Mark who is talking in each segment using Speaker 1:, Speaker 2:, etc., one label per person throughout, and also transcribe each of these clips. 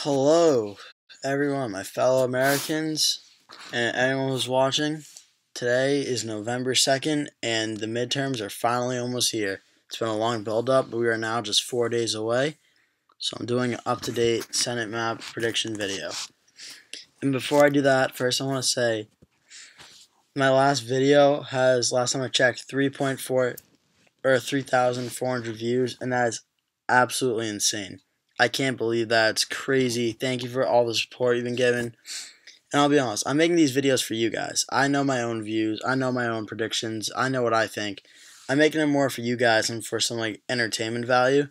Speaker 1: Hello, everyone, my fellow Americans, and anyone who's watching. Today is November 2nd, and the midterms are finally almost here. It's been a long build-up, but we are now just 4 days away. So I'm doing an up-to-date Senate map prediction video. And before I do that, first I want to say my last video has, last time I checked, 3,400 views, and that is absolutely insane. I can't believe that. It's crazy. Thank you for all the support you've been giving. And I'll be honest, I'm making these videos for you guys. I know my own views. I know my own predictions. I know what I think. I'm making it more for you guys and for some entertainment value.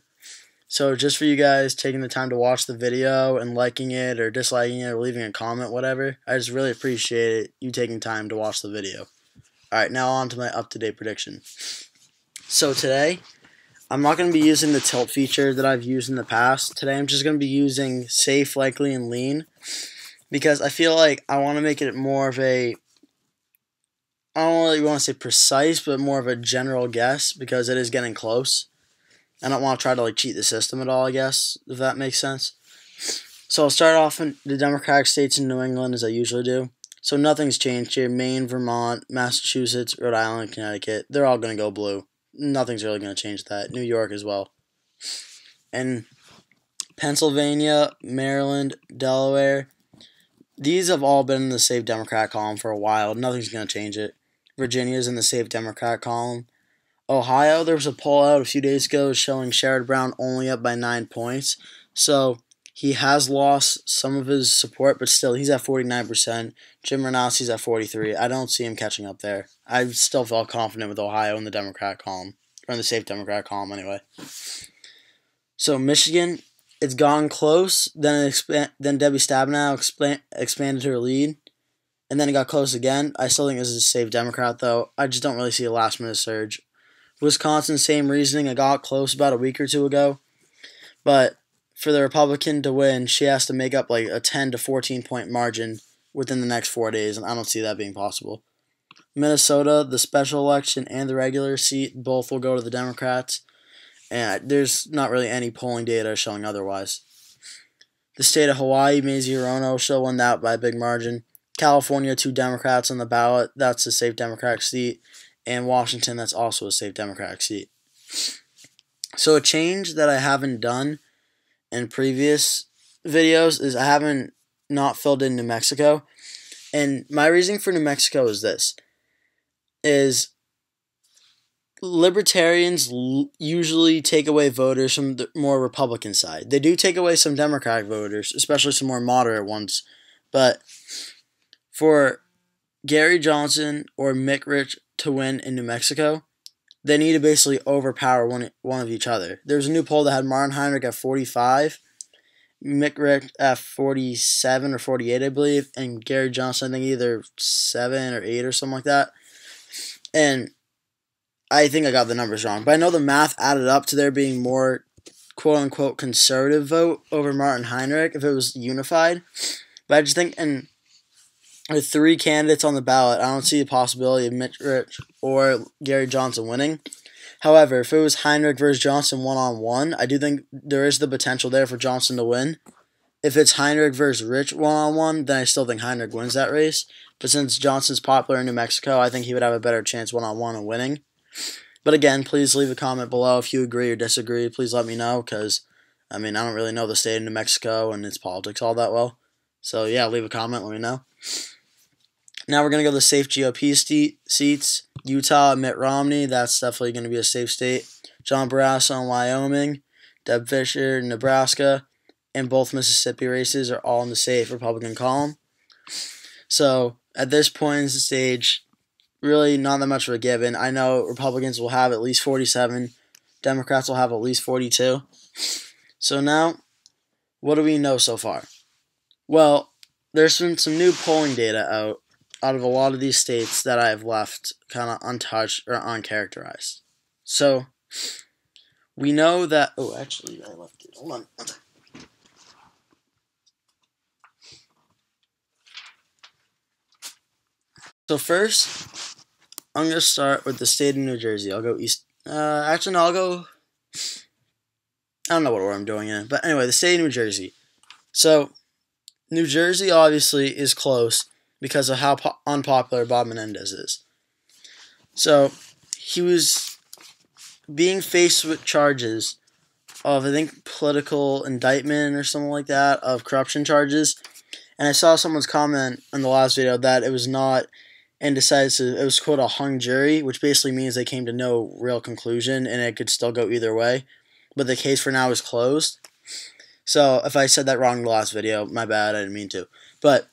Speaker 1: So just for you guys taking the time to watch the video and liking it or disliking it or leaving a comment, whatever, I just really appreciate you taking time to watch the video. Alright, now on to my up-to-date prediction. So today, I'm not going to be using the tilt feature that I've used in the past. Today I'm just going to be using safe, likely, and lean because I feel like I want to make it more of a, I don't really want to say precise, but more of a general guess because it is getting close. I don't want to try to cheat the system at all, I guess, if that makes sense. So I'll start off in the Democratic states in New England as I usually do. So nothing's changed here. Maine, Vermont, Massachusetts, Rhode Island, Connecticut, they're all going to go blue. Nothing's really going to change that. New York as well. And Pennsylvania, Maryland, Delaware, these have all been in the safe Democrat column for a while. Nothing's going to change it. Virginia's in the safe Democrat column. Ohio, there was a poll out a few days ago showing Sherrod Brown only up by 9 points. So he has lost some of his support, but still, he's at 49%. Jim Renaussi's at 43%. I don't see him catching up there. I still felt confident with Ohio in the Democrat column, or in the safe Democrat column anyway. So Michigan, it's gone close. Then Debbie Stabenow expanded her lead, and then it got close again. I still think this is a safe Democrat, though. I just don't really see a last-minute surge. Wisconsin, same reasoning. It got close about a week or two ago, but for the Republican to win, she has to make up a 10 to 14 point margin within the next 4 days, and I don't see that being possible. Minnesota, the special election and the regular seat, both will go to the Democrats, and there's not really any polling data showing otherwise. The state of Hawaii, Mazie Hirono, she'll win that by a big margin. California, 2 Democrats on the ballot. That's a safe Democratic seat. And Washington, that's also a safe Democratic seat. So a change that I haven't done in previous videos is I haven't not filled in New Mexico. And my reasoning for New Mexico is this. Is libertarians usually take away voters from the more Republican side. They do take away some Democratic voters, especially some more moderate ones. But for Gary Johnson or Mick Rich to win in New Mexico, they need to basically overpower one of each other. There's a new poll that had Martin Heinrich at 45, Mick Rich at 47 or 48, I believe, and Gary Johnson, I think either 7 or 8 or something like that. And I think I got the numbers wrong, but I know the math added up to there being more quote-unquote conservative vote over Martin Heinrich if it was unified. But I just think with 3 candidates on the ballot, I don't see the possibility of Mick Rich or Gary Johnson winning. However, if it was Heinrich versus Johnson one-on-one, I do think there is the potential there for Johnson to win. If it's Heinrich versus Rich one-on-one, then I still think Heinrich wins that race. But since Johnson's popular in New Mexico, I think he would have a better chance one-on-one of winning. But again, please leave a comment below if you agree or disagree. Please let me know because, I don't really know the state of New Mexico and its politics all that well. So yeah, leave a comment, let me know. Now we're going to go to the safe GOP seats. Utah, Mitt Romney, that's definitely going to be a safe state. John Barrasso in Wyoming, Deb Fischer in Nebraska, and both Mississippi races are all in the safe Republican column. So at this point in the stage, really not that much of a given. I know Republicans will have at least 47. Democrats will have at least 42. So now, what do we know so far? Well, there's been some new polling data out of a lot of these states that I've left kind of untouched or uncharacterized. So, we know that... Oh, actually, I left it. Hold on. One second. So first, I'm going to start with the state of New Jersey. I'll go east... actually, no, I'll go... I don't know what order I'm doing in. But anyway, the state of New Jersey. So New Jersey obviously is close because of how unpopular Bob Menendez is. So he was being faced with charges of, I think, political indictment or something like that, of corruption charges. And I saw someone's comment in the last video that it was not indecisive. It was, quote, a hung jury, which basically means they came to no real conclusion and it could still go either way. But the case for now is closed. So if I said that wrong in the last video, my bad, I didn't mean to. But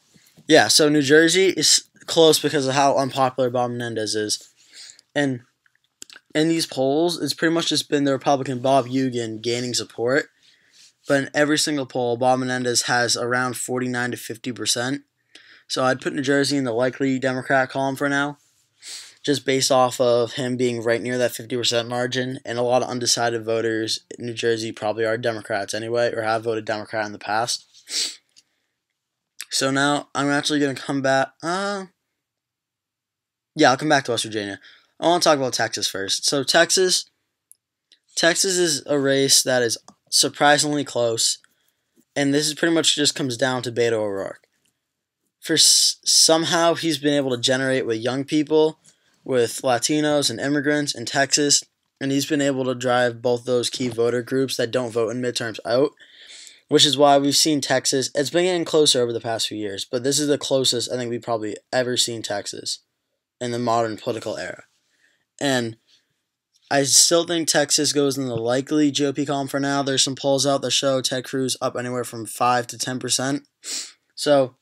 Speaker 1: yeah, so New Jersey is close because of how unpopular Bob Menendez is. And in these polls, it's pretty much just been the Republican Bob Eugen gaining support. But in every single poll, Bob Menendez has around 49 to 50%. So I'd put New Jersey in the likely Democrat column for now, just based off of him being right near that 50% margin. And a lot of undecided voters in New Jersey probably are Democrats anyway, or have voted Democrat in the past. So now I'm actually going to come back. I'll come back to West Virginia. I want to talk about Texas first. So Texas is a race that is surprisingly close, and this is pretty much just comes down to Beto O'Rourke. Somehow he's been able to generate with young people, with Latinos and immigrants in Texas, and he's been able to drive both those key voter groups that don't vote in midterms out, which is why we've seen Texas. It's been getting closer over the past few years, but this is the closest I think we've probably ever seen Texas in the modern political era. And I still think Texas goes in the likely GOP column for now. There's some polls out that show Ted Cruz up anywhere from 5 to 10%. So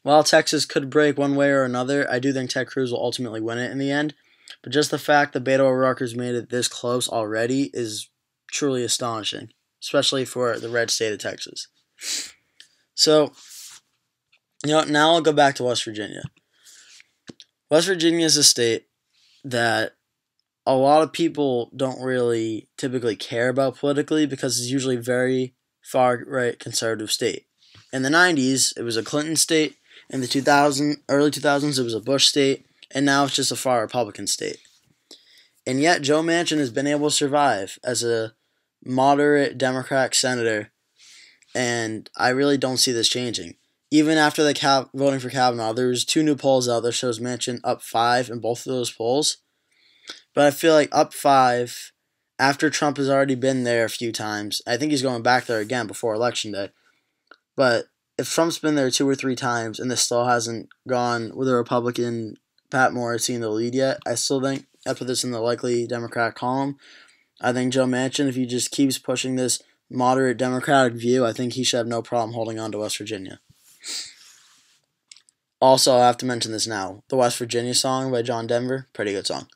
Speaker 1: while Texas could break one way or another, I do think Ted Cruz will ultimately win it in the end. But just the fact that Beto O'Rourke has made it this close already is truly astonishing, especially for the red state of Texas. So, now I'll go back to West Virginia. West Virginia is a state that a lot of people don't really typically care about politically because it's usually very far-right conservative state. In the 90s, it was a Clinton state. In the early 2000s, it was a Bush state. And now it's just a far Republican state. And yet, Joe Manchin has been able to survive as a moderate Democratic senator. And I really don't see this changing. Even after the voting for Kavanaugh, there's 2 new polls out that shows Manchin up 5 in both of those polls. But I feel like up 5, after Trump has already been there a few times, I think he's going back there again before Election Day. But if Trump's been there 2 or 3 times and this still hasn't gone with a Republican Pat Morrissey in the lead yet, I still think I put this in the likely Democrat column. I think Joe Manchin, if he just keeps pushing this moderate Democratic view, I think he should have no problem holding on to West Virginia. Also, I have to mention this now. The West Virginia song by John Denver, pretty good song.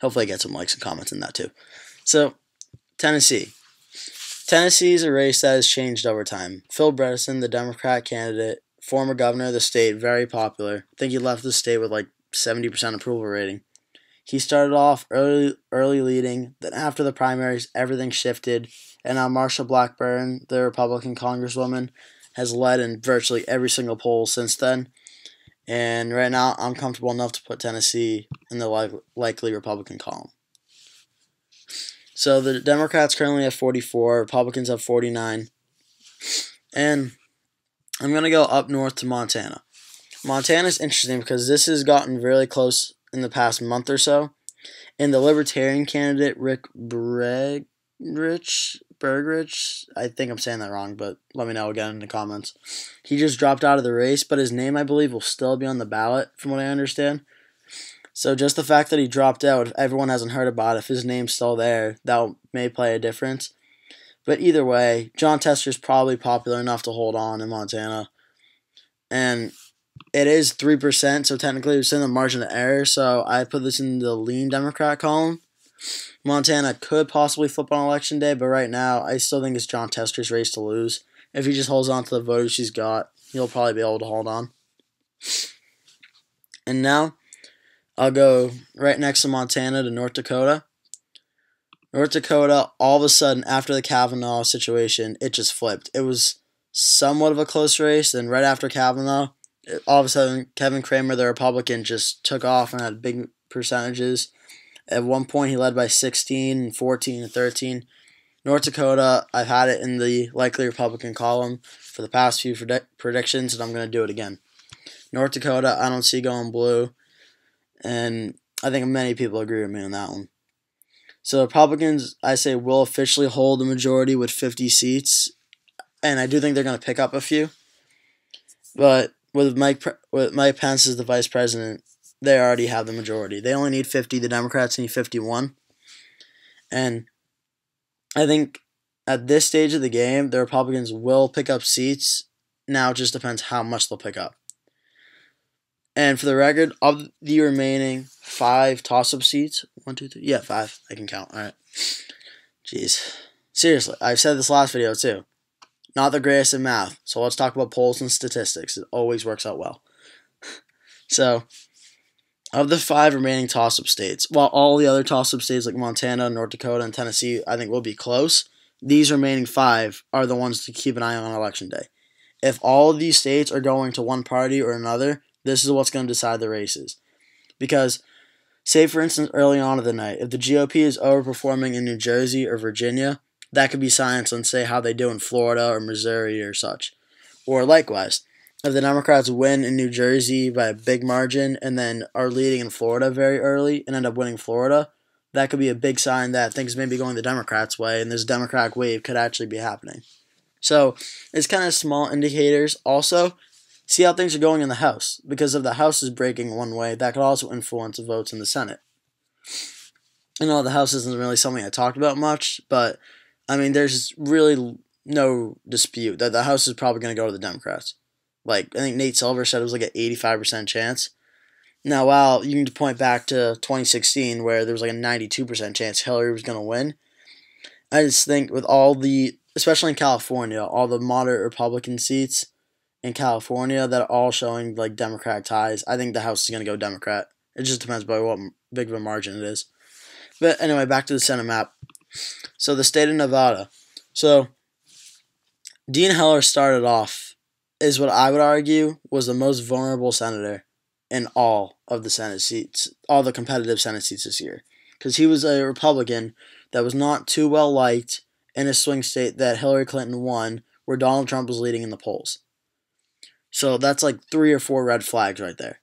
Speaker 1: Hopefully I get some likes and comments in that too. So, Tennessee. Tennessee is a race that has changed over time. Phil Bredesen, the Democrat candidate, former governor of the state, very popular. I think he left the state with like 70% approval rating. He started off early leading, then after the primaries, everything shifted, and now Marsha Blackburn, the Republican congresswoman, has led in virtually every single poll since then. And right now, I'm comfortable enough to put Tennessee in the likely Republican column. So the Democrats currently have 44, Republicans have 49. And I'm going to go up north to Montana. Montana's interesting because this has gotten really close in the past month or so. And the Libertarian candidate, Rick Bergrich, I think I'm saying that wrong, but let me know again in the comments. He just dropped out of the race, but his name, I believe, will still be on the ballot, from what I understand. So just the fact that he dropped out, if everyone hasn't heard about it, if his name's still there, that may play a difference. But either way, Jon Tester's probably popular enough to hold on in Montana. And it is 3%, so technically it's in the margin of error, so I put this in the lean Democrat column. Montana could possibly flip on Election Day, but right now, I still think it's Jon Tester's race to lose. If he just holds on to the voters she's got, he'll probably be able to hold on. And now, I'll go right next to Montana to North Dakota. North Dakota, all of a sudden, after the Kavanaugh situation, it just flipped. It was somewhat of a close race, then right after Kavanaugh, all of a sudden, Kevin Cramer, the Republican, just took off and had big percentages. At one point, he led by 16, 14, and 13. North Dakota, I've had it in the likely Republican column for the past few predictions, and I'm going to do it again. North Dakota, I don't see going blue, and I think many people agree with me on that one. So Republicans, I say, will officially hold the majority with 50 seats, and I do think they're going to pick up a few. But with Mike Pence as the vice president, they already have the majority. They only need 50. The Democrats need 51. And I think at this stage of the game, the Republicans will pick up seats. Now it just depends how much they'll pick up. And for the record, of the remaining 5 toss-up seats, 1, 2, 3, yeah, 5. I can count. All right. Jeez. Seriously, I've said this last video too. Not the greatest in math, so let's talk about polls and statistics. It always works out well. So, of the 5 remaining toss-up states, while all the other toss-up states like Montana, North Dakota, and Tennessee, I think will be close, these remaining 5 are the ones to keep an eye on Election Day. If all of these states are going to one party or another, this is what's going to decide the races. Because, say for instance, early on in the night, if the GOP is overperforming in New Jersey or Virginia, that could be signs on, say, how they do in Florida or Missouri or such. Or likewise, if the Democrats win in New Jersey by a big margin and then are leading in Florida very early and end up winning Florida, that could be a big sign that things may be going the Democrats' way and this Democratic wave could actually be happening. So it's kind of small indicators. Also, see how things are going in the House. Because if the House is breaking one way, that could also influence the votes in the Senate. I know the House isn't really something I talked about much, but I mean, there's really no dispute that the House is probably going to go to the Democrats. Like, I think Nate Silver said it was like an 85% chance. Now, while you can point back to 2016 where there was like a 92% chance Hillary was going to win, I just think with all the, especially in California, all the moderate Republican seats in California that are all showing like Democratic ties, I think the House is going to go Democrat. It just depends by what big of a margin it is. But anyway, back to the Senate map. So the state of Nevada. So Dean Heller started off is what I would argue was the most vulnerable senator in all of the Senate seats, all the competitive Senate seats this year. Because he was a Republican that was not too well liked in a swing state that Hillary Clinton won where Donald Trump was leading in the polls. So that's like 3 or 4 red flags right there.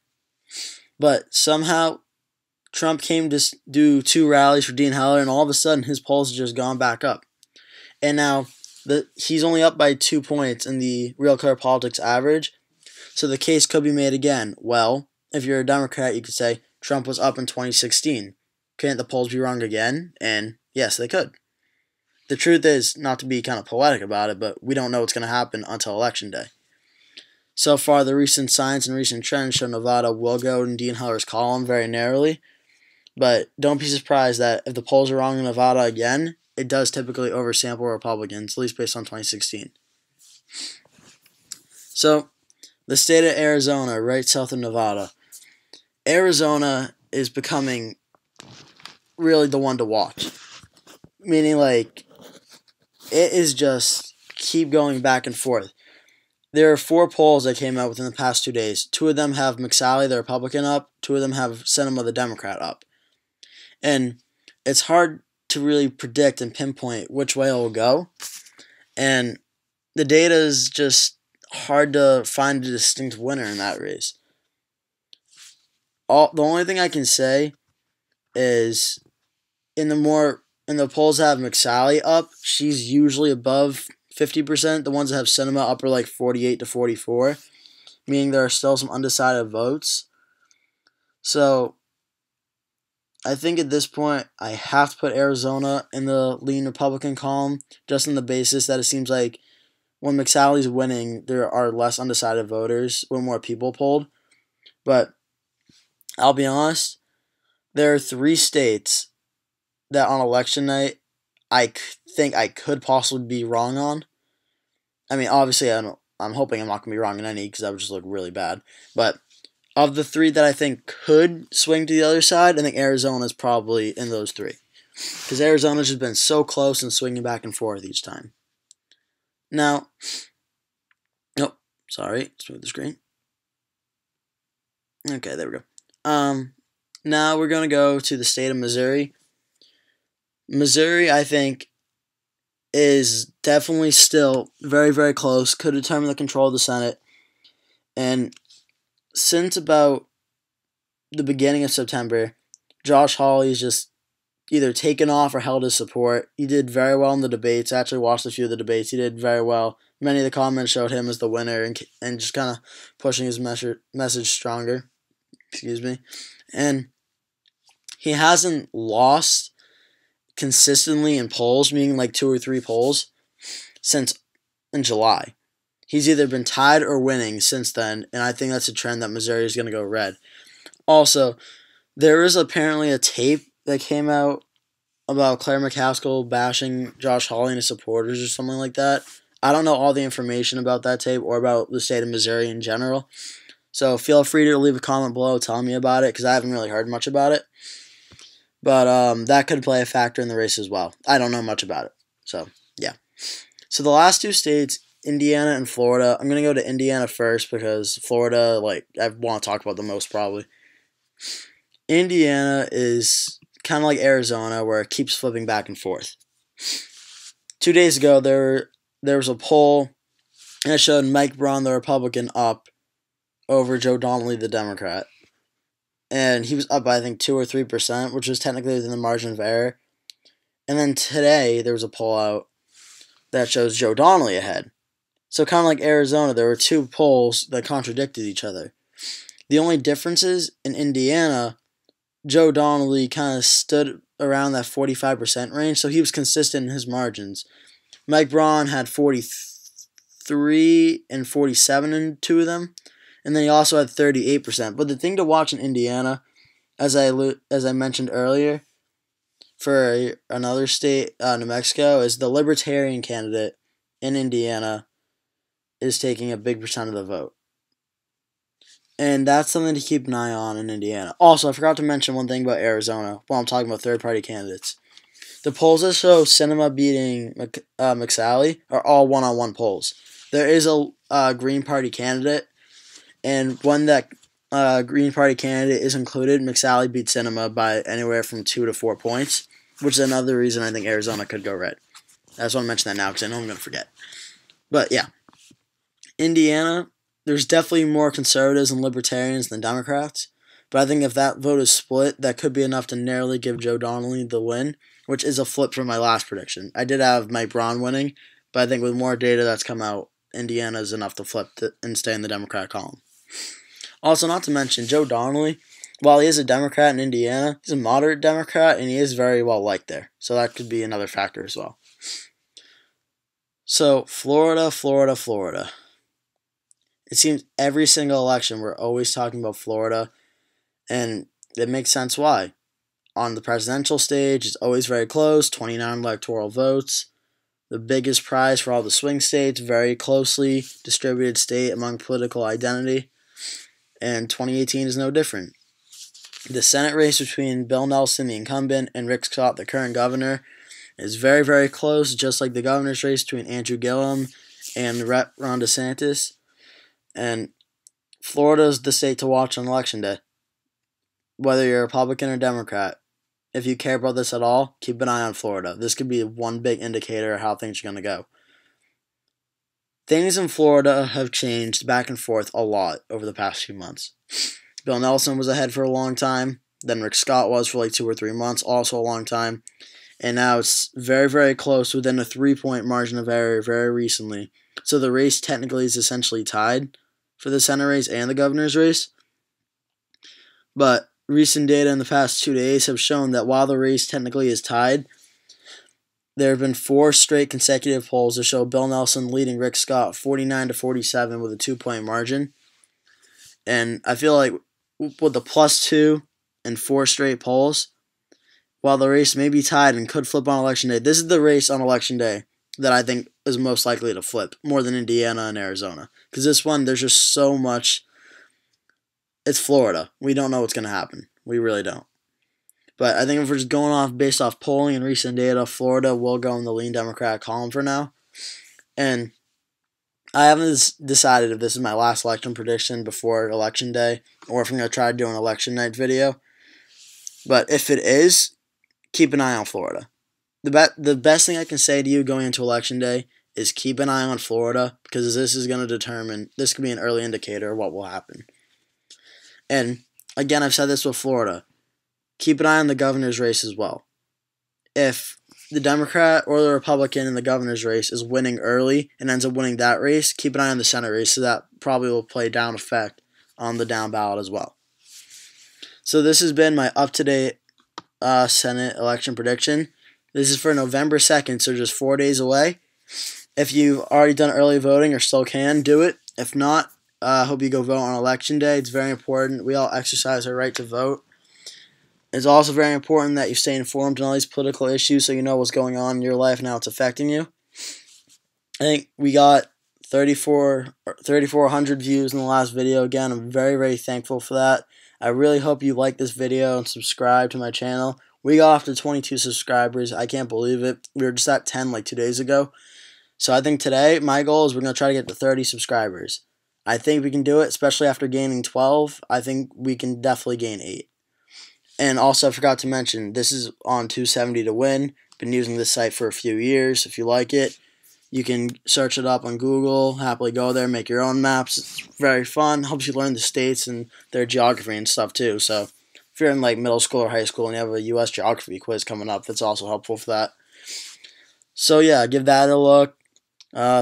Speaker 1: But somehow Trump came to do 2 rallies for Dean Heller, and all of a sudden his polls have just gone back up. And now he's only up by 2 points in the Real Clear Politics average, so the case could be made again. Well, if you're a Democrat, you could say Trump was up in 2016. Can't the polls be wrong again? And yes, they could. The truth is, not to be kind of poetic about it, but we don't know what's going to happen until Election Day. So far, the recent signs and recent trends show Nevada will go in Dean Heller's column very narrowly. But don't be surprised that if the polls are wrong in Nevada again, it does typically oversample Republicans, at least based on 2016. So, the state of Arizona, right south of Nevada. Arizona is becoming really the one to watch. Meaning, like, it is just keep going back and forth. There are 4 polls that came out within the past 2 days. 2 of them have McSally, the Republican, up. 2 of them have Sinema, the Democrat, up. And it's hard to really predict and pinpoint which way it will go. And the data is just hard to find a distinct winner in that race. The only thing I can say is in the polls that have McSally up, she's usually above 50%. The ones that have Sinema up are like 48 to 44, meaning there are still some undecided votes. So I think at this point, I have to put Arizona in the lean Republican column, just on the basis that it seems like when McSally's winning, there are less undecided voters when more people polled. But I'll be honest, there are 3 states that on election night I think I could possibly be wrong on. I mean, obviously, I'm hoping I'm not going to be wrong in any because that would just look really bad. But of the 3 that I think could swing to the other side, I think Arizona is probably in those 3. Because Arizona's just been so close and swinging back and forth each time. Now, oh, sorry, let's move the screen. Okay, there we go. Now we're going to go to the state of Missouri. Missouri, I think, is definitely still very, very close. Could determine the control of the Senate. And since about the beginning of September, Josh Hawley's just either taken off or held his support. He did very well in the debates. I actually watched a few of the debates. He did very well. Many of the comments showed him as the winner and just kind of pushing his message stronger. Excuse me. And he hasn't lost consistently in polls, meaning like 2 or 3 polls, since in July. He's either been tied or winning since then, and I think that's a trend that Missouri is going to go red. Also, there is apparently a tape that came out about Claire McCaskill bashing Josh Hawley and his supporters or something like that. I don't know all the information about that tape or about the state of Missouri in general. So feel free to leave a comment below telling me about it because I haven't really heard much about it. But that could play a factor in the race as well. I don't know much about it. So, yeah. So the last 2 states, Indiana and Florida. I'm going to go to Indiana first because Florida, I want to talk about the most probably. Indiana is kind of like Arizona where it keeps flipping back and forth. 2 days ago, there was a poll and it showed Mike Braun, the Republican, up over Joe Donnelly, the Democrat. And he was up by, I think, 2 or 3%, which was technically within the margin of error. And then today, there was a poll out that shows Joe Donnelly ahead. So kind of like Arizona, there were 2 polls that contradicted each other. The only difference is, in Indiana, Joe Donnelly kind of stood around that 45% range, so he was consistent in his margins. Mike Braun had 43 and 47 in 2 of them, and then he also had 38%. But the thing to watch in Indiana, as I mentioned earlier, for another state, New Mexico, is the Libertarian candidate in Indiana is taking a big percent of the vote. And that's something to keep an eye on in Indiana. Also, I forgot to mention one thing about Arizona while I'm talking about third-party candidates. The polls that show Sinema beating McSally are all one-on-one polls. There is a Green Party candidate, and when that Green Party candidate is included, McSally beat Sinema by anywhere from 2 to 4 points, which is another reason I think Arizona could go red. I just want to mention that now because I know I'm going to forget. But yeah, Indiana, there's definitely more conservatives and libertarians than Democrats, but I think if that vote is split, that could be enough to narrowly give Joe Donnelly the win, which is a flip from my last prediction. I did have Mike Braun winning, but I think with more data that's come out, Indiana is enough to flip and stay in the Democrat column. Also, not to mention, Joe Donnelly, while he is a Democrat in Indiana, he's a moderate Democrat, and he is very well liked there. So that could be another factor as well. So, Florida. It seems every single election we're always talking about Florida, and it makes sense why. On the presidential stage, it's always very close, 29 electoral votes. The biggest prize for all the swing states, very closely distributed state among political identity. And 2018 is no different. The Senate race between Bill Nelson, the incumbent, and Rick Scott, the current governor, is very, very close, just like the governor's race between Andrew Gillum and Rep. Ron DeSantis. And Florida is the state to watch on Election Day. Whether you're a Republican or Democrat, if you care about this at all, keep an eye on Florida. This could be one big indicator of how things are going to go. Things in Florida have changed back and forth a lot over the past few months. Bill Nelson was ahead for a long time. Then Rick Scott was for like 2 or 3 months, also a long time. And now it's very, very close, within a 3-point margin of error very recently. So the race technically is essentially tied for the Senate race and the governor's race. But recent data in the past 2 days have shown that while the race technically is tied, there have been 4 straight consecutive polls that show Bill Nelson leading Rick Scott 49 to 47 with a 2-point margin. And I feel like with the +2 and 4 straight polls, while the race may be tied and could flip on Election Day, this is the race on Election Day that I think is most likely to flip, more than Indiana and Arizona. Because this one, there's just so much. It's Florida. We don't know what's going to happen. We really don't. But I think if we're just going off based off polling and recent data, Florida will go in the lean Democrat column for now. And I haven't decided if this is my last election prediction before Election Day or if I'm going to try to do an election night video. But if it is, keep an eye on Florida. the best thing I can say to you going into election day is keep an eye on Florida, because this is going to determine, this could be an early indicator of what will happen. And again, I've said this with Florida. Keep an eye on the governor's race as well. If the Democrat or the Republican in the governor's race is winning early and ends up winning that race, keep an eye on the Senate race, so that probably will play down effect on the down ballot as well. So this has been my up-to-date Senate election prediction. This is for November 2nd, so just 4 days away. If you've already done early voting or still can, do it. If not, I hope you go vote on election day. It's very important. We all exercise our right to vote. It's also very important that you stay informed on all these political issues so you know what's going on in your life and how it's affecting you. I think we got 3,400 views in the last video. Again, I'm very, very thankful for that. I really hope you like this video and subscribe to my channel. We got off to 22 subscribers. I can't believe it. We were just at 10 like 2 days ago. So I think today my goal is we're going to try to get to 30 subscribers. I think we can do it, especially after gaining 12. I think we can definitely gain 8. And also, I forgot to mention, this is on 270 to win. Been using this site for a few years. If you like it, you can search it up on Google, happily go there, make your own maps. It's very fun. Helps you learn the states and their geography and stuff too. So if you're in like middle school or high school and you have a U.S. geography quiz coming up, that's also helpful for that. So yeah, give that a look.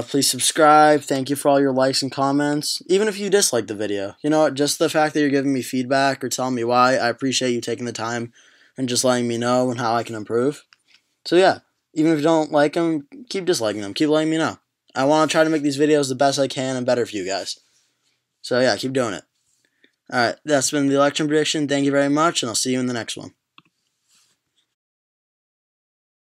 Speaker 1: Please subscribe. Thank you for all your likes and comments. Even if you dislike the video, you know, just the fact that you're giving me feedback or telling me why, I appreciate you taking the time and just letting me know and how I can improve. So yeah, even if you don't like them, keep disliking them. Keep letting me know. I want to try to make these videos the best I can and better for you guys. So yeah, keep doing it. Alright, that's been the election prediction. Thank you very much, and I'll see you in the next one.